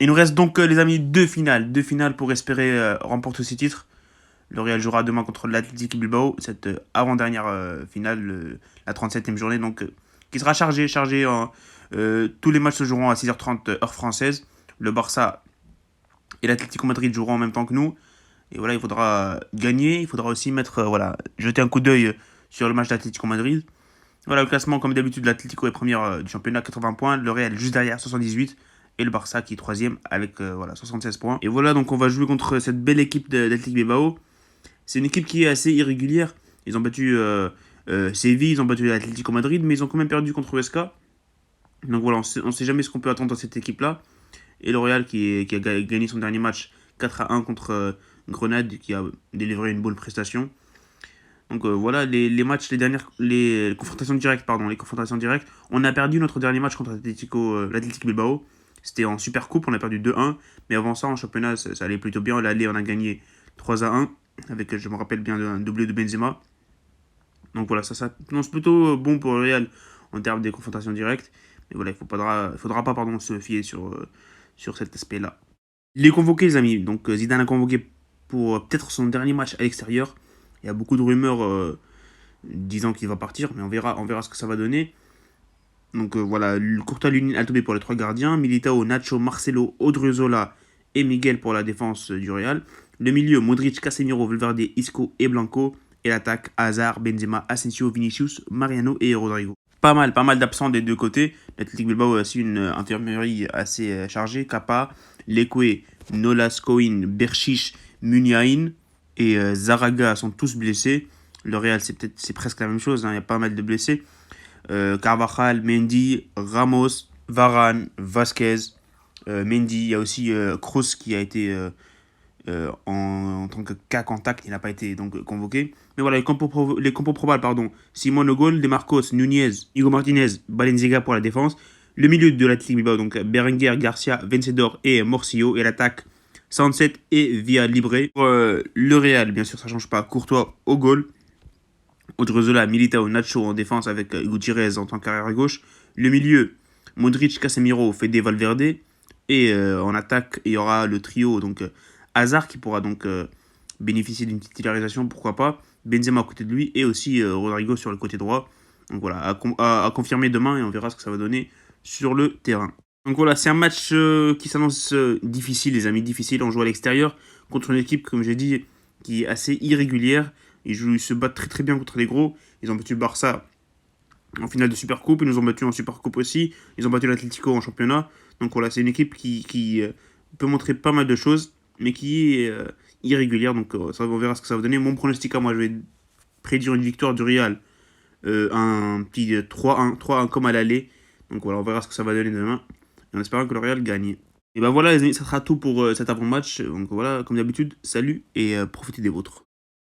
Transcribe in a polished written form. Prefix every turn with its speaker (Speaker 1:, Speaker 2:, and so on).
Speaker 1: Il nous reste donc, les amis, deux finales. Deux finales pour espérer remporter ce titre. Le Real jouera demain contre l'Athletic Bilbao, cette avant-dernière finale, la 37e journée, donc qui sera chargée. Tous les matchs se joueront à 6h30 heure française. Le Barça et l'Atlético Madrid joueront en même temps que nous. Et voilà, il faudra gagner. Il faudra aussi jeter un coup d'œil sur le match d'Atlético Madrid. Voilà, le classement, comme d'habitude, l'Atlético est première du championnat, 80 points. Le Real juste derrière, 78. Et le Barça qui est troisième avec 76 points. Et voilà, donc on va jouer contre cette belle équipe d'Athletic Bilbao. C'est une équipe qui est assez irrégulière. Ils ont battu Séville, ils ont battu l'Atlético Madrid, mais ils ont quand même perdu contre Huesca. Donc voilà, on ne sait jamais ce qu'on peut attendre dans cette équipe-là. Et le Real qui a gagné son dernier match 4-1 contre Grenade, qui a délivré une bonne prestation. Donc voilà, les matchs, les confrontations directes, On a perdu notre dernier match contre l'Atlético Bilbao. C'était en Super Coupe, on a perdu 2-1. Mais avant ça, en championnat, ça allait plutôt bien. L'aller, on a gagné 3-1. Avec, je me rappelle bien, un doublé de Benzema. Donc voilà, ça c'est plutôt bon pour le Real en termes des confrontations directes. Mais voilà, faudra pas se fier sur cet aspect-là. Il est convoqué, les amis. Donc Zidane a convoqué pour peut-être son dernier match à l'extérieur. Il y a beaucoup de rumeurs disant qu'il va partir, mais on verra ce que ça va donner. Donc voilà, Courtois, Lunin, Altobé pour les trois gardiens, Militao, Nacho, Marcelo, Odriozola et Miguel pour la défense du Real. Le milieu, Modric, Casemiro, Valverde, Isco et Blanco. Et l'attaque, Hazard, Benzema, Asensio, Vinicius, Mariano et Rodrigo. Pas mal d'absents des deux côtés. L'Athletic Bilbao a aussi une infirmerie assez chargée. Kappa, Lekwe, Nolascoin, Berchiche, Muniain et Zaraga sont tous blessés. Le Real, c'est presque la même chose, hein. Il y a pas mal de blessés. Carvajal, Mendy, Ramos, Varane, Vasquez, Mendy. Il y a aussi Kroos qui a été en tant que cas contact, il n'a pas été donc convoqué. Mais voilà, les compos probables, pardon. Simon Ogol, Demarcos, Nunez, Hugo Martinez, Balenciaga pour la défense. Le milieu de l'Athletic Bilbao, donc Berenguer, Garcia, Vencedor et Morcillo. Et l'attaque, Sunset et Via Libre. Pour le Real, bien sûr, ça ne change pas. Courtois au goal. Odriozola, Militao, Nacho en défense avec Gutiérrez en tant qu'arrière gauche. Le milieu, Modric, Casemiro, Fede, Valverde. Et en attaque, il y aura le trio, donc Hazard qui pourra donc bénéficier d'une titularisation, pourquoi pas. Benzema à côté de lui et aussi Rodrigo sur le côté droit. Donc voilà, à confirmer demain et on verra ce que ça va donner sur le terrain. Donc voilà, c'est un match qui s'annonce difficile, les amis, difficile. On joue à l'extérieur contre une équipe, comme j'ai dit, qui est assez irrégulière. Ils se battent très très bien contre les gros. Ils ont battu le Barça en finale de Super Coupe. Ils nous ont battu en Super Coupe aussi. Ils ont battu l'Atlético en championnat. Donc voilà, c'est une équipe qui peut montrer pas mal de choses, mais qui est irrégulière. Donc on verra ce que ça va donner. Mon pronostic à moi, je vais prédire une victoire du Real. Un petit 3-1 comme à l'aller. Donc voilà, on verra ce que ça va donner demain. En espérant que le Real gagne. Et ben voilà les amis, ça sera tout pour cet avant-match. Donc voilà, comme d'habitude, salut et profitez des vôtres.